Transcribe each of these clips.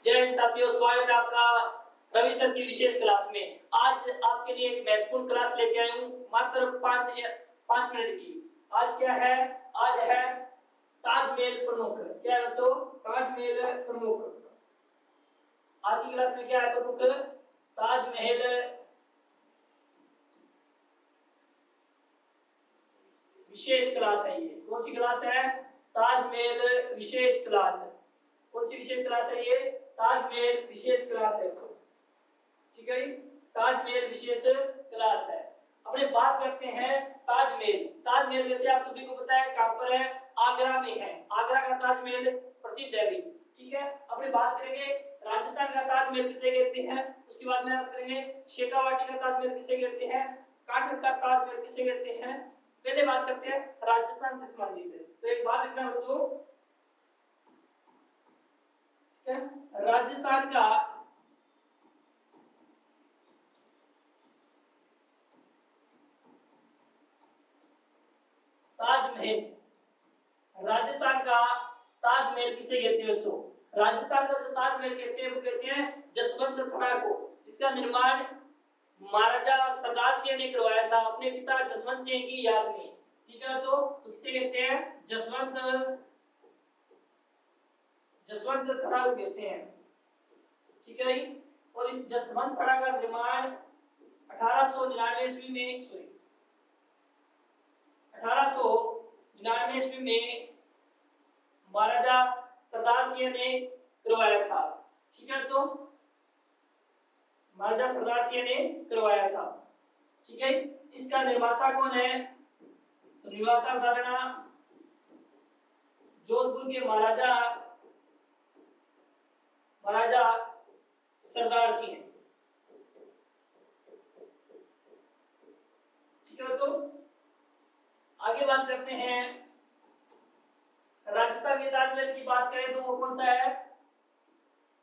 जय हिंद साथियों, स्वागत है आपका रवि सर की विशेष क्लास में। आज आपके लिए एक महत्वपूर्ण क्लास लेके आया हूँ, मात्र 5 मिनट की। आज क्या है? आज है ताजमहल प्रमुख। क्या है बच्चों? ताजमहल प्रमुख। आज की क्लास में क्या है प्रमुख? ताजमहल विशेष क्लास है। ये कौन सी क्लास है? ताजमहल विशेष क्लास है। कौन सी विशेष क्लास है ये? ताजमहल विशेष क्लास है। ठीक है, ताजमहल विशेष क्लास है। अपने बात करते हैं ताजमहल। ताजमहल वैसे आप सभी को पता है कहां पर है? आगरा में है। आगरा का ताजमहल प्रसिद्ध है भी। ठीक है, अपने बात करेंगे राजस्थान का ताजमहल किसे कहते हैं, उसके बाद में बात करेंगे शेखावाटी का ताजमहल किसे कहते हैं, काठर का ताजमहल किसे कहते हैं। पहले बात करते हैं राजस्थान से संबंधित। तो एक बात लिखना बच्चों, राजस्थान का ताजमहल, राजस्थान का ताजमहल किसे कहते हैं बच्चों? राजस्थान का जो ताजमहल कहते हैं वो कहते हैं जसवंत थड़ा को, जिसका निर्माण महाराजा सरदार सिंह ने करवाया था अपने पिता जसवंत सिंह की याद में। ठीक है बच्चों, तो किसे कहते हैं? जसवंत थड़ा को कहते हैं। ठीक है भाई, और इस जसवंत थड़ा का निर्माण 1899 ईस्वी में 1899 ईस्वी में महाराजा सरदार सिंह ने करवाया था। ठीक है तो महाराजा सरदार सिंह ने करवाया था। ठीक है, इसका निर्माता कौन है? तो निर्माता बता देना, जोधपुर के महाराजा सरदार सिंह। ठीक है बच्चों, आगे बात करते हैं। राजस्थान के ताजमहल की बात करें तो वो कौन सा है?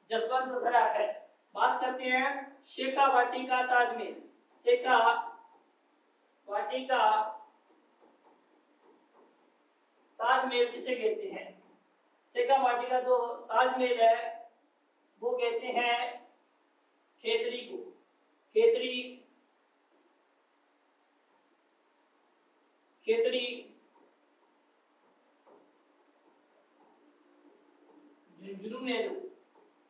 जसवंत थड़ा है। बात करते हैं शेखावाटी का ताजमहल। शेखावाटी का ताजमहल किसे कहते हैं? शेखावाटी का जो ताजमहल है वो कहते हैं खेतरी को। खेतरी झुंझुनू में जो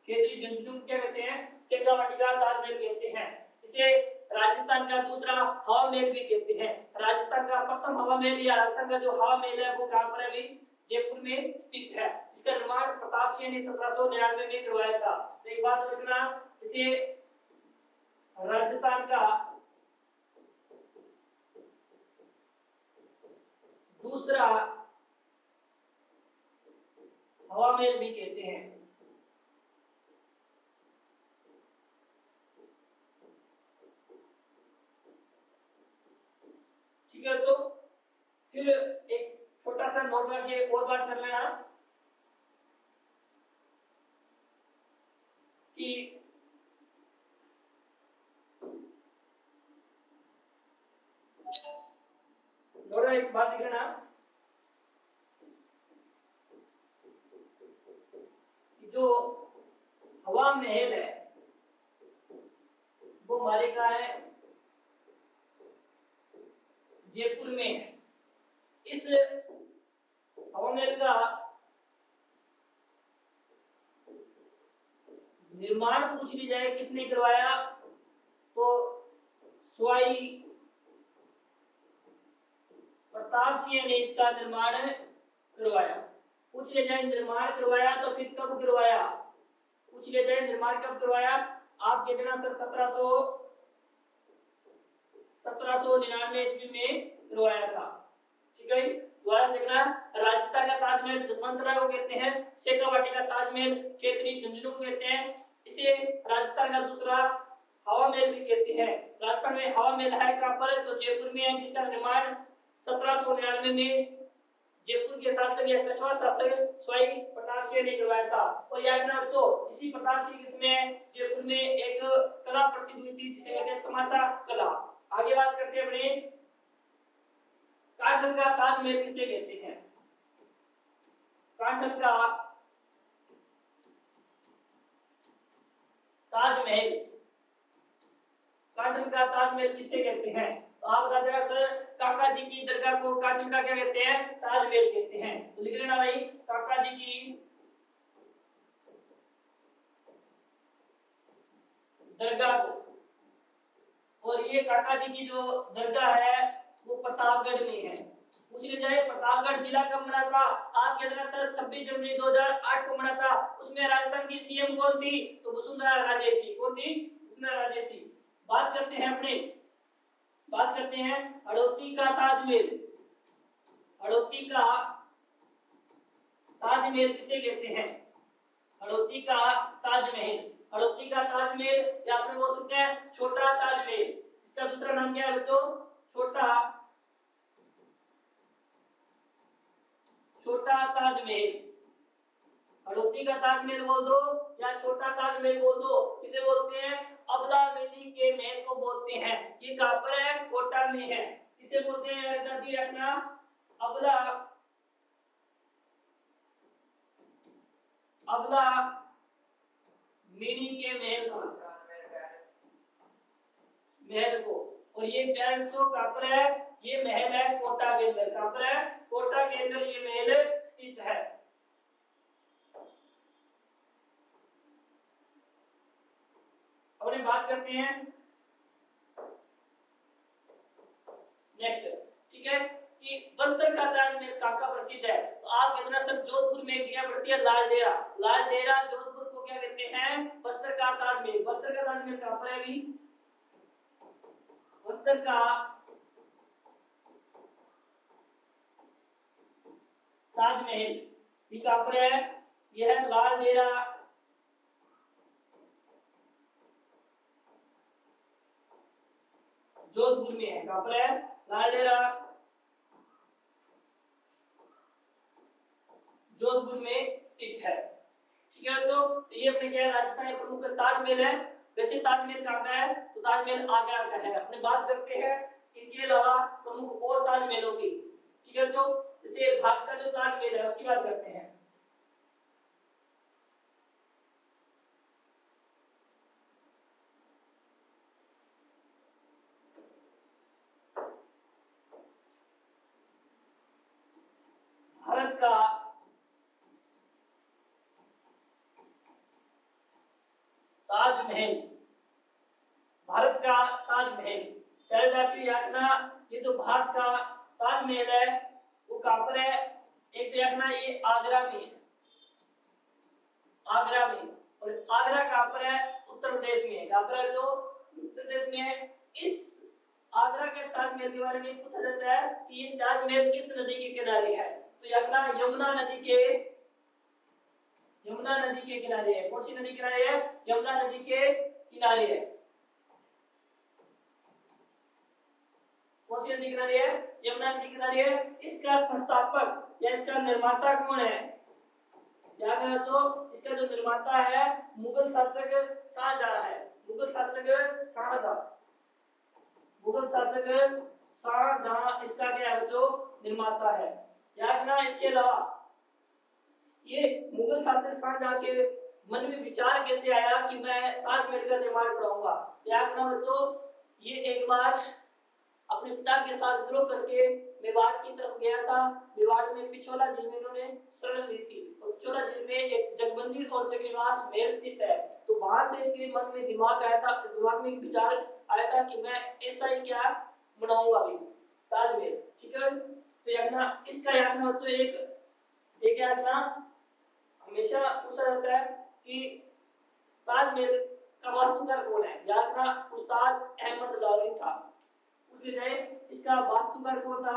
खेतरी झुंझुनू क्या कहते हैं? शेखावाटी का ताजमहल कहते हैं। इसे राजस्थान का दूसरा हवा महल भी कहते हैं। राजस्थान का प्रथम हवा महल या राजस्थान का जो हवा महल है वो कहां पर है अभी? जयपुर में स्थित है, जिसका निर्माण प्रताप सिंह ने 1799 में करवाया था। तो एक बात और लिखना, इसे राजस्थान का दूसरा हवा महल भी कहते हैं। ठीक है तो फिर एक छोटा सा नोट करके और बात कर लेना कि एक बात लिख लेना कि जो हवा महल है वो हमारे कहा है? जयपुर में है। इस हवा महल का निर्माण पूछ ली जाए किसने करवाया, तो स्वाई प्रताप सिंह ने इसका निर्माण करवाया। पूछ ले जाए निर्माण करवाया तो फिर कब करवाया? पूछ ले जाए निर्माण कब करवाया? आप कहते सर 1799 ईस्वी में करवाया था। ठीक है, दोबारा देखना, राजस्थान का ताजमहल जसवंत थड़ा को कहते हैं, शेखावाटी का ताजमहल खेतरी झुंझुनू को कहते हैं, इसे राजस्थान का दूसरा हवा महल भी कहते हैं। राजस्थान में हवा महल है कहां पर? तो जयपुर में है, जिसका निर्माण 1799 में जयपुर के शासक या कछवा शासक स्वाई प्रताप सिंह ने करवाया था। और याद रखना बच्चों, इसी प्रताप सिंह इसमें जयपुर में एक कला प्रसिद्ध हुई थी जिसे कहते हैं तमाशा कला। आगे बात करते हैं अपने काठल का ताजमहल किसे कहते हैं? काठल का ताजमहल, काटल का ताजमहल किसे कहते हैं? तो आप बता देना सर, काका जी की दरगाह को काटल का क्या कहते हैं? ताजमहल कहते हैं। तो लिख लेना भाई, काका जी की दरगाह को। और ये काका जी की जो दरगाह है वो प्रतापगढ़ में है। पूछ ले जाए प्रतापगढ़ जिला कब बना था? आप कहते ना सर 26 जनवरी 2008 को बना था। उसमें राजस्थान की सीएम कौन थी? तो वसुंधरा राजे थी। कौन थी? वसुंधरा राजे थी। बात करते हैं हड़ौती का ताजमहल। हड़ौती का ताजमहल किसे कहते हैं? हड़ौती का ताजमहल। हड़ौती का ताजमहल या आपने बोल सकते हैं छोटा ताजमहल। इसका दूसरा नाम क्या है बच्चों? छोटा ताजमहल। हड़ौती का ताजमहल बोल दो या छोटा ताजमहल बोल दो। किसे बोलते हैं? अबला वैली के महल को बोलते हैं। ये कहां पर है? कोटा में है। किसे बोलते हैं? याद रखना, अबला मिनी के महल को। और ये महल तो कहां पर है? ये महल है कोटा के अंदर। कहां पर है? कोटा के अंदर ये महल स्थित है। अब बात करते हैं नेक्स्ट, ठीक है, कि बस्तर का ताजमहल कहां प्रसिद्ध है? तो आप कहते ना सर जोधपुर में एक जगह पड़ती है लाल डेरा। लाल डेरा जोधपुर को क्या कहते हैं? बस्तर का ताजमहल। बस्तर का ताजमहल कहां पर है अभी? बस्तर का ताजमहल ये कहां पर है? यह है लाल डेरा जोधपुर में है। कहां पर है? लाल डेरा जोधपुर में स्थित है। ठीक है बच्चों, तो ये अपने क्या है? राजस्थान के प्रमुख ताजमहल है। वैसे ताजमहल कहां का है? तो ताजमहल आगरा का है। अपने बात करते हैं इनके अलावा प्रमुख और ताजमहलों की। ठीक है बच्चों, जैसे भारत का जो ताजमहल है उसकी बात करते हैं। भारत का ताजमहल, भारत का ताजमहल पहले जाती यातना, ये जो भारत का ताजमहल है वो कहां पर है? एक तो यातना ये आगरा में है। आगरा में। और आगरा कहां पर है? उत्तर प्रदेश में है। कहां पर है? जो उत्तर प्रदेश में है। इस आगरा के ताजमहल के बारे में पूछा जाता है कि ये ताजमहल किस नदी के किनारे है? तो यातना यमुना नदी के किनारे है। कौन सी नदी किनारे है? यमुना नदी के किनारे है। कौन सी नदी किनारे है? यमुना नदी किनारे है। इसका संस्थापक या इसका निर्माता कौन है? याद है बच्चों, इसका जो निर्माता है मुगल शासक शाहजहां है। मुगल शासक शाहजहां इसका क्या है बच्चों? निर्माता है। याद रखना, इसके अलावा ये मुगल शासक शाहजहां के मन में विचार कैसे आया कि मैं ताजमहल का निर्माण कराऊंगा? याद रखना बच्चों, ये एक बार अपने पिता के साथ विद्रोह करके मेवाड़ की तरफ गया था। मेवाड़ में पिछोला झील में इन्होंने शरण ली थी। और पिछोला झील में एक जगमंदिर और जगनिवास महल स्थित है। तो वहां से इसके मन में दिमाग में एक विचार आया था कि मैं ऐसा ही क्या बनाऊंगा भी ताजमहल। ठीक है, तो यादना इसका यादना तो एक यादना हमेशा पूछा जाता है कि ताजमहल का वास्तुकार कौन है? याद रखना उस्ताद अहमद लाहौरी था। पूछ ले जाए इसका वास्तुकार कौन था?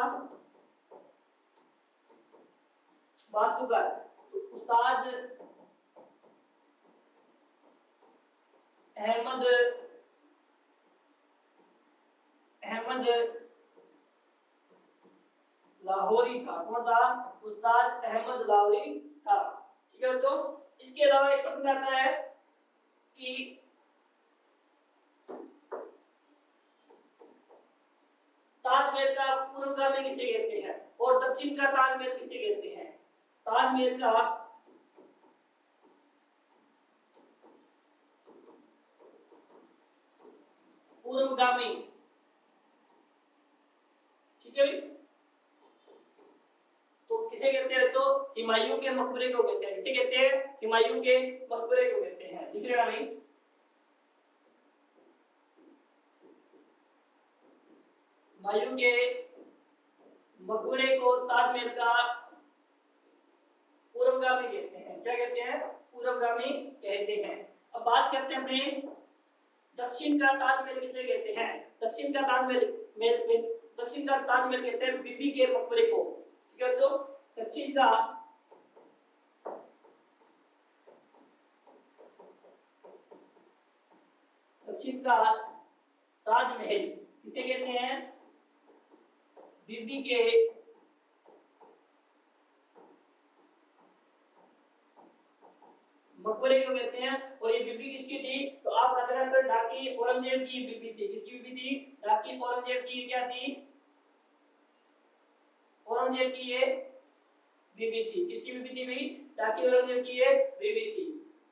वास्तुकार तो उस्ताद अहमद लाहौरी था। कौन था? उस्ताद अहमद लाहौरी था। ठीक है बच्चों, इसके अलावा एक प्रश्न आता है कि ताजमहल का पूर्वगामी किसे कहते हैं और दक्षिण का ताजमहल किसे कहते हैं? ताजमहल का पूर्वगामी, ठीक है। तो किसे कहते हैं बच्चों? हुमायूं के मकबरे को कहते हैं। किसे कहते हैं? हुमायूं के मकबरे को कहते हैं। लिख लेना भाई, हुमायूं के मकबरे को ताजमहल का पूर्वगामी कहते हैं। क्या कहते हैं? पूर्वगामी कहते हैं। अब बात करते हैं अपने दक्षिण का ताजमहल किसे कहते हैं? दक्षिण का ताजमहल दक्षिण का ताजमहल कहते हैं बीबी के मकबरे को, ठीक है। जो दक्षिण का ताजमहल किसे कहते हैं? बीबी के मकबरे को कहते हैं। और ये बीबी किसकी थी? तो आप बता देना सर, डाकी औरंगजेब की बीबी थी। किसकी बीबी थी? डाकी औरंगजेब की क्या थी? औरंगजेब की ये बीबी थी। किसकी बीबी थी भाई? डाकी औरंगजेब की ये बीबी थी,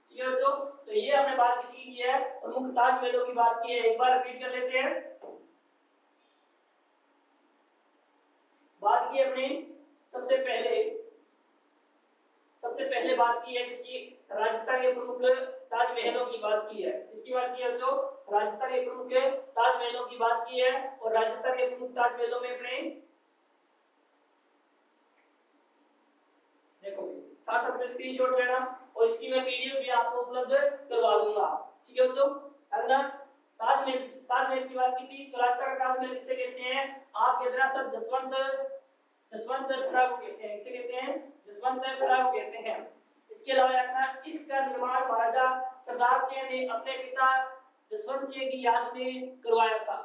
ठीक है बच्चों। तो ये हमने बात किसकी की है? प्रमुख ताजमहलों की बात की है। एक बार रिपीट कर लेते हैं। बात की अपनी सबसे पहले बात की है किसकी? राजस्थान के प्रमुख ताजमहलों की बात की है। किसकी बात की है बच्चों? राजस्थान के प्रमुख ताजमहलों की बात की है। और राजस्थान के प्रमुख ताजमहलों में अपने देखो साथ साथ में स्क्रीनशॉट लेना, और इसकी मैं पीडीएफ भी आपको उपलब्ध करवा दूंगा, ठीक है बच्चों। अगला ताजमहल की बात की थी, तो राजस्थान का ताजमहल किसे कहते हैं? आप इधर सर जसवंत थरा को कहते हैं। किसे कहते हैं? जसवंत थरा को कहते हैं। इसके अलावा रखना, इसका निर्माण महाराजा सरदार सिंह ने अपने पिता जसवंत सिंह की याद में करवाया था,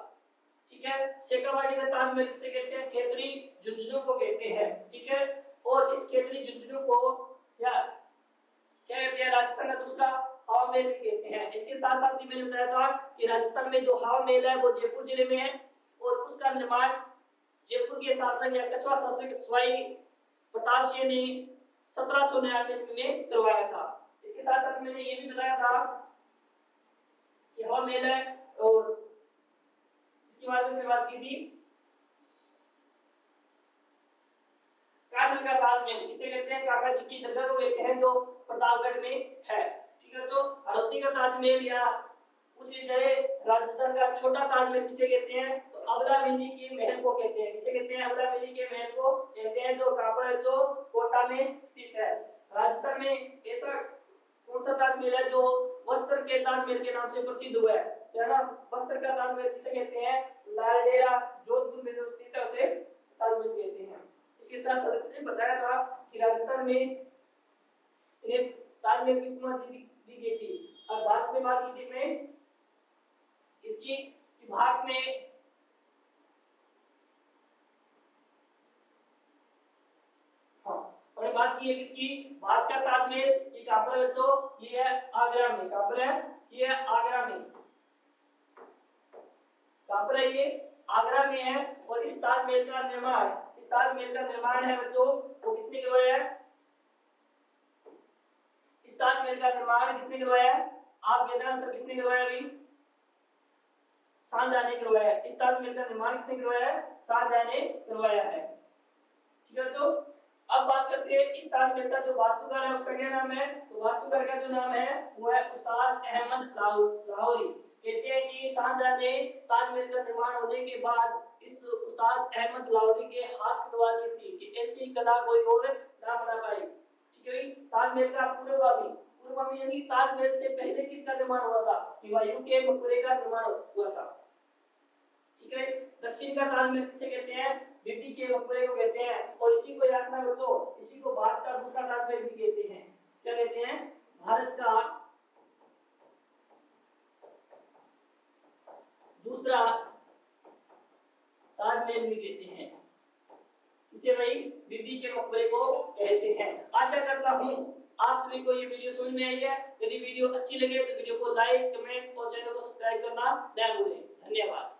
ठीक है। शेखावाटी का ताजमहल किसे कहते हैं? खेतरी झुंझुनू को कहते हैं, ठीक है। और इस खेतरी झुंझुनू को या क्या कहते हैं? राजस्थान का दूसरा हवा महल भी कहते हैं। इसके साथ साथ ही मैंने बताया था कि राजस्थान में जो हवा महल है वो जयपुर जिले में है, और उसका निर्माण जयपुर के शासक या कछवा शासक सवाई प्रताप सिंह ने 1799 ईस्वी में करवाया था। इसके साथ साथ मैंने ये भी बताया था कि हवा महल है, और इसके बारे में बात की थी काठल का ताजमहल किसे कहते हैं? काका जी की दरगाह को कहते हैं, जो प्रतापगढ़ में है, ठीक है। जो हड़ौती का ताजमहल या पूछे जाए राजस्थान का छोटा ताजमहल किसे कहते हैं? तो अबला मिली के महल को कहते हैं। किसे कहते हैं? अबला मिली के महल को कहते हैं, जो कहां पर है? जो कोटा में स्थित है। राजस्थान में ऐसा कौन सा ताजमहल है जो वस्त्र के ताजमहल के नाम से प्रसिद्ध हुआ है ना? वस्त्र का ताजमहल किसे कहते हैं? लालडेरा जोधपुर में जो स्थित है उसे ताजमहल कहते हैं। इसके साथ साथ मैंने बताया था कि राजस्थान में इन्हें ताजमहल की उपमा दी गई थी। और भारत में बात की थी मैं इसकी कि भारत में और बात की है किसकी? भारत का ताजमहल ये कहां पर है बच्चों? ये है आगरा में। कहां पर है? ये है आगरा में। कहां पर है? ये आगरा में है। और इस ताजमहल का निर्माण है बच्चों, वो किसने करवाया है? इस ताजमहल का निर्माण किसने करवाया है? आप कहते हैं सर किसने करवाया? अभी शाहजहां ने करवाया है। इस ताजमहल का निर्माण किसने करवाया है? शाहजहां ने करवाया है, ठीक है बच्चों। अब बात करते हैं इस ताजमहल का जो वास्तुकार है उसका क्या नाम है? तो वास्तुकार का जो नाम है वो है उस्ताद अहमद लाहौरी। कहते हैं कि शाहजहां ने ताजमहल का निर्माण होने के बाद इस उस्ताद अहमद लाहौरी के हाथ कटवा दिए थे कि ऐसी कला कोई और ना बना पाए, ठीक है। ताजमहल का पूर्वगामी यानी ताजमहल से पहले किसका निर्माण हुआ था? हुमायूं के मकबरे का निर्माण हुआ था, ठीक है। दक्षिण का ताजमहल किसे कहते हैं? बीबी के मकबरे को कहते हैं। और इसी को याद रखना बच्चों, इसी को भारत का दूसरा ताजमहल भी कहते हैं। क्या कहते हैं? भारत का दूसरा ताजमहल भी कहते हैं। इसे भाई बीबी के मकबरे को कहते हैं। आशा करता हूं आप सभी को ये वीडियो समझ में आई है। यदि वीडियो अच्छी लगे तो वीडियो को लाइक, कमेंट और चैनल को सब्सक्राइब करना ना भूलें। धन्यवाद।